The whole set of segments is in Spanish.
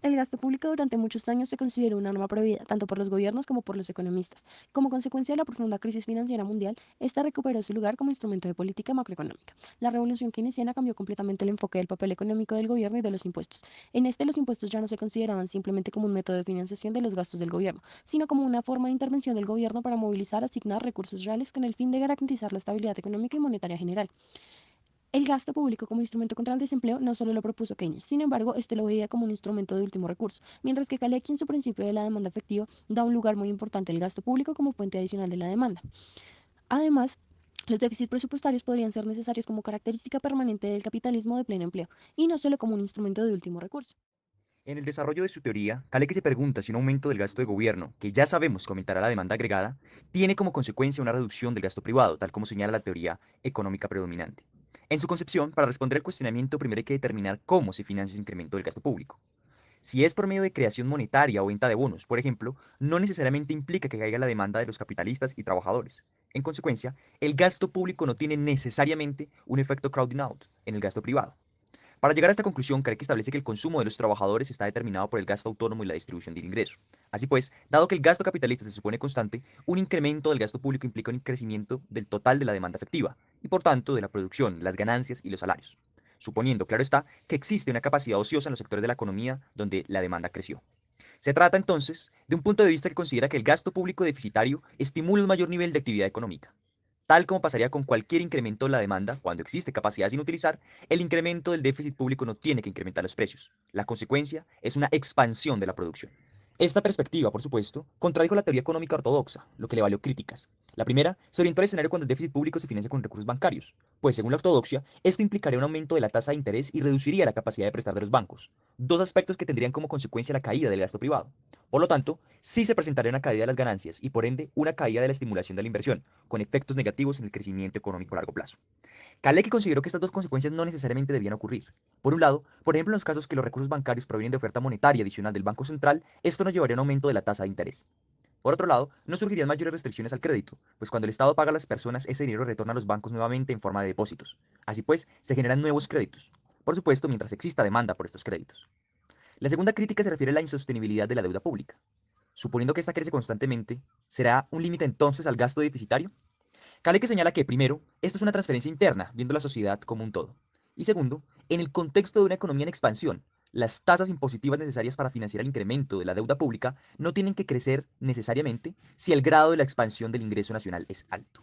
El gasto público durante muchos años se consideró una norma prohibida, tanto por los gobiernos como por los economistas. Como consecuencia de la profunda crisis financiera mundial, esta recuperó su lugar como instrumento de política macroeconómica. La revolución keynesiana cambió completamente el enfoque del papel económico del gobierno y de los impuestos. En este, los impuestos ya no se consideraban simplemente como un método de financiación de los gastos del gobierno, sino como una forma de intervención del gobierno para movilizar, asignar recursos reales con el fin de garantizar la estabilidad económica y monetaria general. El gasto público como instrumento contra el desempleo no solo lo propuso Keynes, sin embargo, este lo veía como un instrumento de último recurso, mientras que Kalecki en su principio de la demanda efectiva da un lugar muy importante al gasto público como fuente adicional de la demanda. Además, los déficits presupuestarios podrían ser necesarios como característica permanente del capitalismo de pleno empleo, y no solo como un instrumento de último recurso. En el desarrollo de su teoría, Kalecki se pregunta si un aumento del gasto de gobierno, que ya sabemos que aumentará la demanda agregada, tiene como consecuencia una reducción del gasto privado, tal como señala la teoría económica predominante. En su concepción, para responder al cuestionamiento, primero hay que determinar cómo se financia ese incremento del gasto público. Si es por medio de creación monetaria o venta de bonos, por ejemplo, no necesariamente implica que caiga la demanda de los capitalistas y trabajadores. En consecuencia, el gasto público no tiene necesariamente un efecto crowding out en el gasto privado. Para llegar a esta conclusión, Karek establece que el consumo de los trabajadores está determinado por el gasto autónomo y la distribución del ingreso. Así pues, dado que el gasto capitalista se supone constante, un incremento del gasto público implica un crecimiento del total de la demanda efectiva y por tanto de la producción, las ganancias y los salarios, suponiendo, claro está, que existe una capacidad ociosa en los sectores de la economía donde la demanda creció. Se trata entonces de un punto de vista que considera que el gasto público deficitario estimula un mayor nivel de actividad económica. Tal como pasaría con cualquier incremento de la demanda, cuando existe capacidad sin utilizar, el incremento del déficit público no tiene que incrementar los precios. La consecuencia es una expansión de la producción. Esta perspectiva, por supuesto, contradijo la teoría económica ortodoxa, lo que le valió críticas. La primera se orientó al escenario cuando el déficit público se financia con recursos bancarios, pues según la ortodoxia, esto implicaría un aumento de la tasa de interés y reduciría la capacidad de prestar de los bancos, dos aspectos que tendrían como consecuencia la caída del gasto privado. Por lo tanto, sí se presentaría una caída de las ganancias y por ende una caída de la estimulación de la inversión, con efectos negativos en el crecimiento económico a largo plazo. Kalecki consideró que estas dos consecuencias no necesariamente debían ocurrir. Por un lado, por ejemplo, en los casos que los recursos bancarios provienen de oferta monetaria adicional del Banco Central, esto nos llevaría a un aumento de la tasa de interés. Por otro lado, no surgirían mayores restricciones al crédito, pues cuando el Estado paga a las personas, ese dinero retorna a los bancos nuevamente en forma de depósitos. Así pues, se generan nuevos créditos. Por supuesto, mientras exista demanda por estos créditos. La segunda crítica se refiere a la insostenibilidad de la deuda pública. Suponiendo que esta crece constantemente, ¿será un límite entonces al gasto deficitario? Kalecki señala que, primero, esto es una transferencia interna, viendo la sociedad como un todo. Y segundo, en el contexto de una economía en expansión, las tasas impositivas necesarias para financiar el incremento de la deuda pública no tienen que crecer necesariamente si el grado de la expansión del ingreso nacional es alto.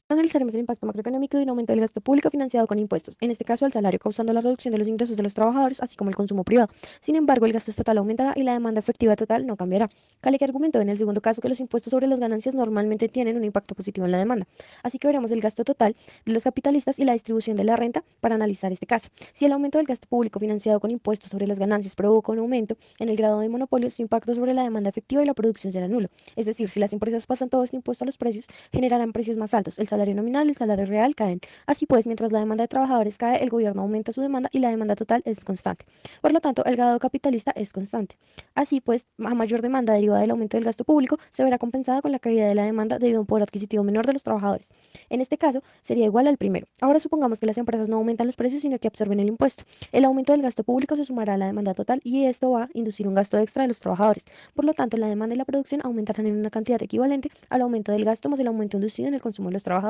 Analizaremos el impacto macroeconómico de un aumento del gasto público financiado con impuestos, en este caso al salario, causando la reducción de los ingresos de los trabajadores, así como el consumo privado. Sin embargo, el gasto estatal aumentará y la demanda efectiva total no cambiará. Kalecki argumentó en el segundo caso que los impuestos sobre las ganancias normalmente tienen un impacto positivo en la demanda. Así que veremos el gasto total de los capitalistas y la distribución de la renta para analizar este caso. Si el aumento del gasto público financiado con impuestos sobre las ganancias provoca un aumento en el grado de monopolio, su impacto sobre la demanda efectiva y la producción será nulo. Es decir, si las empresas pasan todo este impuesto a los precios, generarán precios más altos. El salario nominal y el salario real caen. Así pues, mientras la demanda de trabajadores cae, el gobierno aumenta su demanda y la demanda total es constante. Por lo tanto, el grado capitalista es constante. Así pues, a mayor demanda derivada del aumento del gasto público se verá compensada con la caída de la demanda debido a un poder adquisitivo menor de los trabajadores. En este caso, sería igual al primero. Ahora supongamos que las empresas no aumentan los precios, sino que absorben el impuesto. El aumento del gasto público se sumará a la demanda total y esto va a inducir un gasto extra de los trabajadores. Por lo tanto, la demanda y la producción aumentarán en una cantidad equivalente al aumento del gasto más el aumento inducido en el consumo de los trabajadores.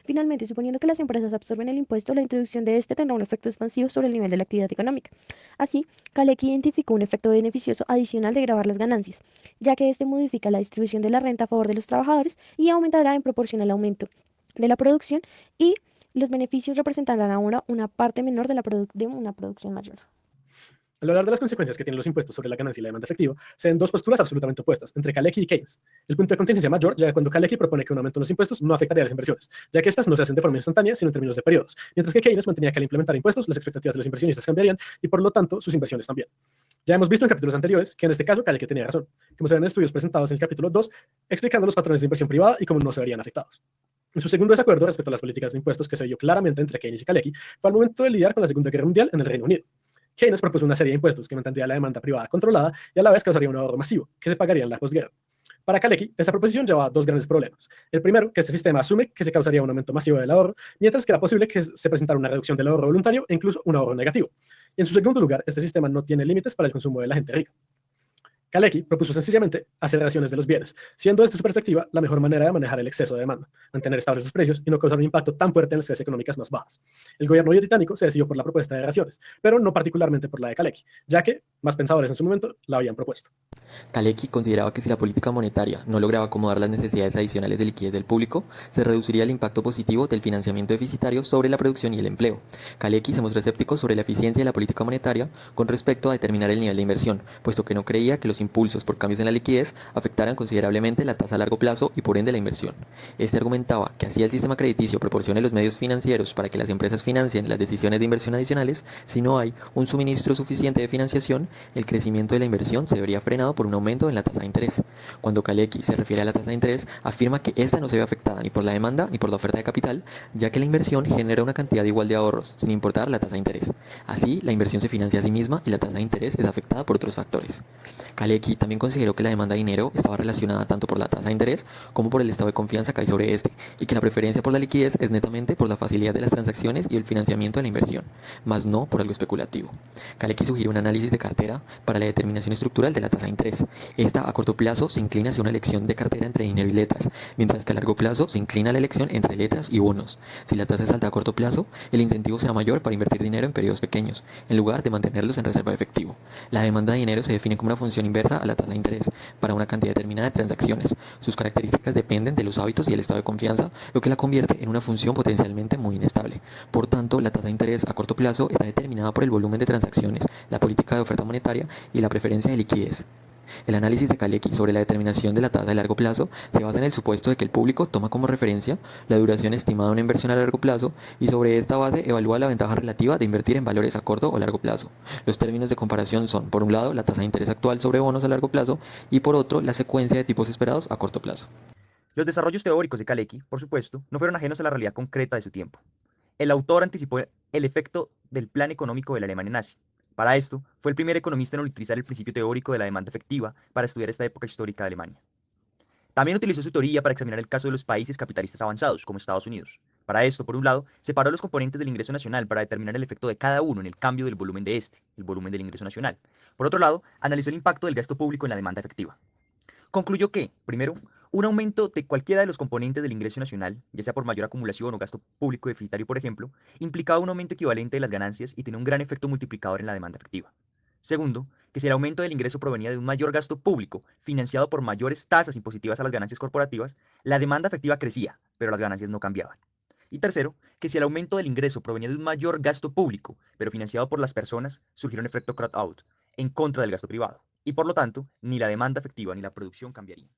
Finalmente, suponiendo que las empresas absorben el impuesto, la introducción de este tendrá un efecto expansivo sobre el nivel de la actividad económica. Así, Kalecki identificó un efecto beneficioso adicional de gravar las ganancias, ya que este modifica la distribución de la renta a favor de los trabajadores y aumentará en proporción al aumento de la producción y los beneficios representarán ahora una parte menor de una producción mayor. Al hablar de las consecuencias que tienen los impuestos sobre la ganancia y la demanda efectiva, se ven dos posturas absolutamente opuestas, entre Kalecki y Keynes. El punto de contingencia mayor llega cuando Kalecki propone que un aumento en los impuestos no afectaría a las inversiones, ya que estas no se hacen de forma instantánea, sino en términos de periodos, mientras que Keynes mantenía que al implementar impuestos, las expectativas de los inversionistas cambiarían y por lo tanto sus inversiones también. Ya hemos visto en capítulos anteriores que en este caso Kalecki tenía razón, como se ven en estudios presentados en el capítulo 2, explicando los patrones de inversión privada y cómo no se verían afectados. En su segundo desacuerdo respecto a las políticas de impuestos que se vio claramente entre Keynes y Kalecki fue al momento de lidiar con la Segunda Guerra Mundial en el Reino Unido. Keynes propuso una serie de impuestos que mantendría la demanda privada controlada y a la vez causaría un ahorro masivo, que se pagaría en la posguerra. Para Kalecki, esta proposición lleva dos grandes problemas. El primero, que este sistema asume que se causaría un aumento masivo del ahorro, mientras que era posible que se presentara una reducción del ahorro voluntario e incluso un ahorro negativo. Y en su segundo lugar, este sistema no tiene límites para el consumo de la gente rica. Kalecki propuso sencillamente aceleraciones de los bienes, siendo desde su perspectiva la mejor manera de manejar el exceso de demanda, mantener estables los precios y no causar un impacto tan fuerte en las clases económicas más bajas. El gobierno británico se decidió por la propuesta de raciones, pero no particularmente por la de Kalecki, ya que más pensadores en su momento la habían propuesto. Kalecki consideraba que si la política monetaria no lograba acomodar las necesidades adicionales de liquidez del público, se reduciría el impacto positivo del financiamiento deficitario sobre la producción y el empleo. Kalecki se mostró escéptico sobre la eficiencia de la política monetaria con respecto a determinar el nivel de inversión, puesto que no creía que los impulsos por cambios en la liquidez afectaran considerablemente la tasa a largo plazo y por ende la inversión. Este argumentaba que así el sistema crediticio proporcione los medios financieros para que las empresas financien las decisiones de inversión adicionales, si no hay un suministro suficiente de financiación, el crecimiento de la inversión se vería frenado por un aumento en la tasa de interés. Cuando Kalecki se refiere a la tasa de interés, afirma que esta no se ve afectada ni por la demanda ni por la oferta de capital, ya que la inversión genera una cantidad igual de ahorros, sin importar la tasa de interés. Así, la inversión se financia a sí misma y la tasa de interés es afectada por otros factores. Kalecki también consideró que la demanda de dinero estaba relacionada tanto por la tasa de interés como por el estado de confianza que hay sobre este, y que la preferencia por la liquidez es netamente por la facilidad de las transacciones y el financiamiento de la inversión, más no por algo especulativo. Kalecki sugiere un análisis de cartera para la determinación estructural de la tasa de interés. Esta a corto plazo se inclina hacia una elección de cartera entre dinero y letras, mientras que a largo plazo se inclina a la elección entre letras y bonos. Si la tasa es alta a corto plazo, el incentivo será mayor para invertir dinero en periodos pequeños, en lugar de mantenerlos en reserva de efectivo. La demanda de dinero se define como una función inversa a la tasa de interés para una cantidad determinada de transacciones. Sus características dependen de los hábitos y el estado de confianza, lo que la convierte en una función potencialmente muy inestable. Por tanto, la tasa de interés a corto plazo está determinada por el volumen de transacciones, la política de oferta monetaria y la preferencia de liquidez. El análisis de Kalecki sobre la determinación de la tasa de largo plazo se basa en el supuesto de que el público toma como referencia la duración estimada de una inversión a largo plazo y sobre esta base evalúa la ventaja relativa de invertir en valores a corto o largo plazo. Los términos de comparación son, por un lado, la tasa de interés actual sobre bonos a largo plazo y por otro, la secuencia de tipos esperados a corto plazo. Los desarrollos teóricos de Kalecki, por supuesto, no fueron ajenos a la realidad concreta de su tiempo. El autor anticipó el efecto del plan económico de la Alemania nazi. Para esto, fue el primer economista en utilizar el principio teórico de la demanda efectiva para estudiar esta época histórica de Alemania. También utilizó su teoría para examinar el caso de los países capitalistas avanzados, como Estados Unidos. Para esto, por un lado, separó los componentes del ingreso nacional para determinar el efecto de cada uno en el cambio del volumen de este, el volumen del ingreso nacional. Por otro lado, analizó el impacto del gasto público en la demanda efectiva. Concluyó que, primero, un aumento de cualquiera de los componentes del ingreso nacional, ya sea por mayor acumulación o gasto público deficitario, por ejemplo, implicaba un aumento equivalente de las ganancias y tenía un gran efecto multiplicador en la demanda efectiva. Segundo, que si el aumento del ingreso provenía de un mayor gasto público, financiado por mayores tasas impositivas a las ganancias corporativas, la demanda efectiva crecía, pero las ganancias no cambiaban. Y tercero, que si el aumento del ingreso provenía de un mayor gasto público, pero financiado por las personas, surgiera un efecto crowd-out, en contra del gasto privado, y por lo tanto, ni la demanda efectiva ni la producción cambiarían.